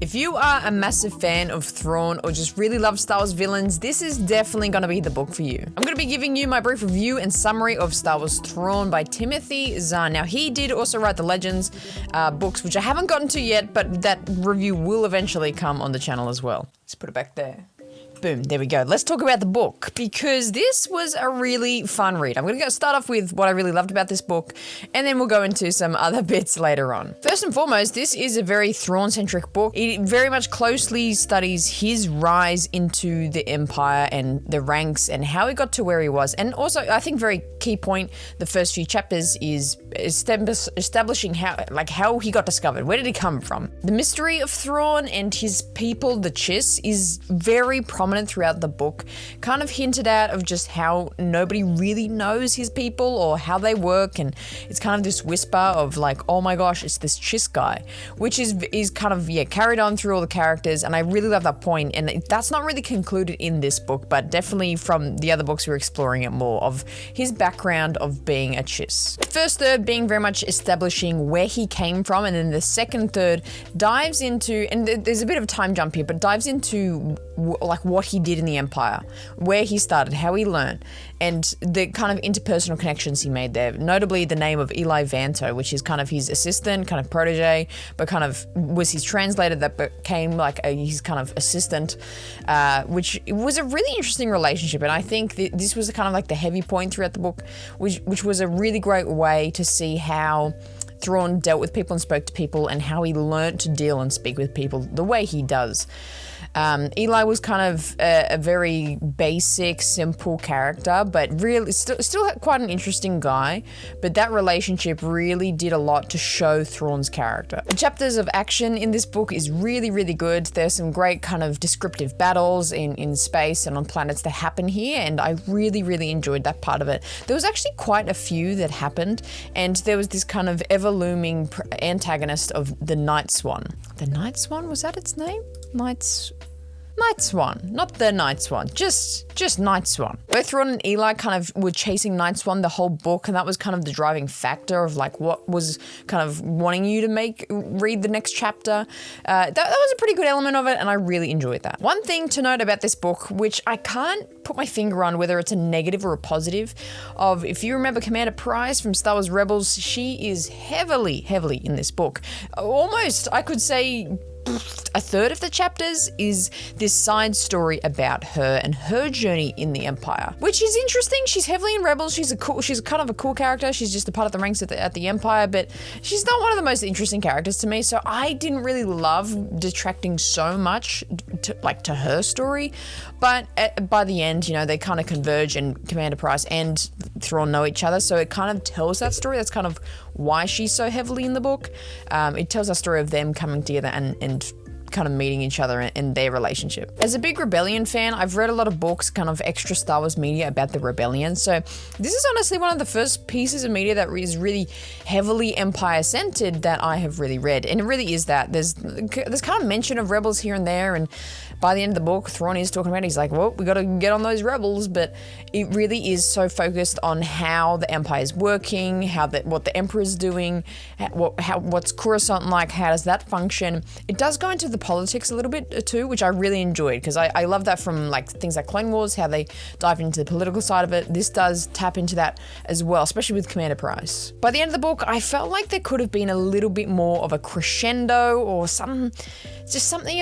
If you are a massive fan of Thrawn or just really love Star Wars villains, this is definitely going to be the book for you. I'm going to be giving you my brief review and summary of Star Wars Thrawn by Timothy Zahn. Now, he did also write the Legends books, which I haven't gotten to yet, but that review will eventually come on the channel as well. Let's put it back there. Boom, there we go. Let's talk about the book, because this was a really fun read. I'm going to start off with what I really loved about this book, and then we'll go into some other bits later on. First and foremost, this is a very Thrawn-centric book. It very much closely studies his rise into the Empire and the ranks and how he got to where he was. And also, I think very key point, the first few chapters is establishing how he got discovered. Where did he come from? The mystery of Thrawn and his people, the Chiss, is very prominent throughout the book, kind of hinted at of just how nobody really knows his people or how they work, and it's kind of this whisper of like, oh my gosh, it's this Chiss guy, which is kind of carried on through all the characters, and I really love that point. And that's not really concluded in this book, but definitely from the other books we're exploring it more of his background of being a Chiss. First third being very much establishing where he came from, and then the second third dives into, and there's a bit of a time jump here, but dives into like what he did in the Empire, where he started, how he learned, and the kind of interpersonal connections he made there. Notably the name of Eli Vanto, which is kind of his assistant, kind of protege, but kind of was his translator that became like his kind of assistant, which was a really interesting relationship. And I think this was kind of like the heavy point throughout the book, which was a really great way to see how Thrawn dealt with people and spoke to people, and how he learned to deal and speak with people the way he does. Eli was kind of a very basic, simple character, but really still quite an interesting guy. But that relationship really did a lot to show Thrawn's character. The chapters of action in this book is really, really good. There's some great kind of descriptive battles in space and on planets that happen here, and I really, really enjoyed that part of it. There was actually quite a few that happened, and there was this kind of ever-looming antagonist of the Night Swan. The Night Swan? Was that its name? Night Swan, not the Night Swan, just Night Swan. Both Thrawn and Eli kind of were chasing Night Swan the whole book, and that was kind of the driving factor of like what was kind of wanting you to read the next chapter. That was a pretty good element of it, and I really enjoyed that. One thing to note about this book, which I can't put my finger on whether it's a negative or a positive, of if you remember Commander Price from Star Wars Rebels, she is heavily in this book. Almost, I could say, a third of the chapters is this side story about her and her journey in the Empire, which is interesting. She's heavily in Rebels. She's kind of a cool character. She's just a part of the ranks at the Empire, but she's not one of the most interesting characters to me. So I didn't really love detracting so much to her story. But by the end, they kind of converge, and Commander Price and Thrawn know each other. So it kind of tells that story. That's kind of why she's so heavily in the book. It tells a story of them coming together and kind of meeting each other and their relationship. As a big Rebellion fan, I've read a lot of books, kind of extra Star Wars media about the Rebellion. So this is honestly one of the first pieces of media that is really heavily Empire-centered that I have really read. And it really is that. There's kind of mention of rebels here and there, and by the end of the book, Thrawn is talking about it. He's like, well, we got to get on those rebels, but it really is so focused on how the Empire is working, what the Emperor's doing, what's Coruscant like, how does that function. It does go into the politics a little bit too, which I really enjoyed, because I love that from like things like Clone Wars, how they dive into the political side of it. This does tap into that as well, especially with Commander Price. By the end of the book, I felt like there could have been a little bit more of a crescendo or something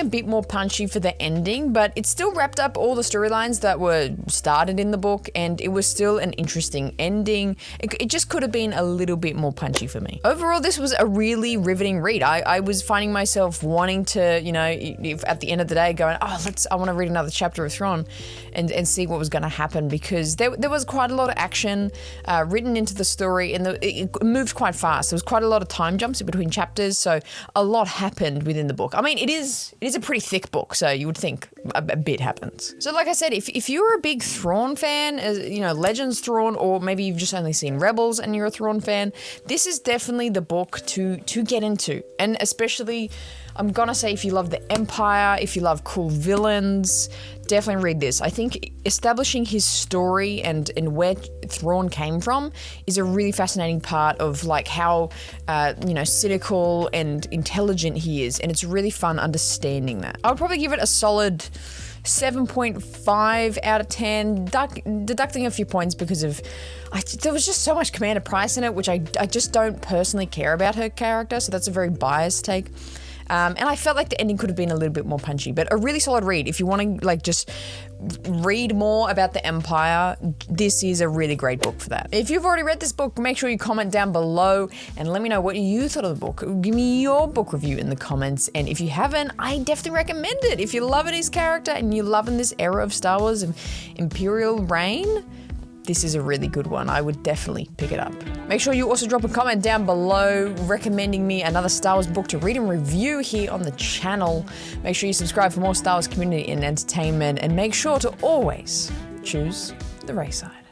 a bit more punchy for the ending, but it still wrapped up all the storylines that were started in the book, and it was still an interesting ending. It just could have been a little bit more punchy for me. Overall, this was a really riveting read. I was finding myself wanting to, if at the end of the day going, I want to read another chapter of Thrawn and see what was going to happen, because there was quite a lot of action written into the story, and it moved quite fast. There was quite a lot of time jumps in between chapters, so a lot happened within the book. I mean, it is a pretty thick book, so you would think a bit happens. So like I said, if you're a big Thrawn fan, Legends Thrawn, or maybe you've just only seen Rebels and you're a Thrawn fan, this is definitely the book to get into. And especially, I'm gonna say if you love the Empire, if you love cool villains, definitely read this. I think establishing his story and where Thrawn came from is a really fascinating part of like how, cynical and intelligent he is. And it's really fun understanding that. I would probably give it a solid 7.5 out of 10, deducting a few points because of there was just so much Commander Price in it, which I just don't personally care about her character, so that's a very biased take. And I felt like the ending could have been a little bit more punchy, but a really solid read. If you want to like just read more about the Empire, this is a really great book for that. If you've already read this book, make sure you comment down below and let me know what you thought of the book. Give me your book review in the comments. And if you haven't, I definitely recommend it. If you're loving his character and you're loving this era of Star Wars and Imperial reign, this is a really good one. I would definitely pick it up. Make sure you also drop a comment down below recommending me another Star Wars book to read and review here on the channel. Make sure you subscribe for more Star Wars community and entertainment, and make sure to always choose the Ray side.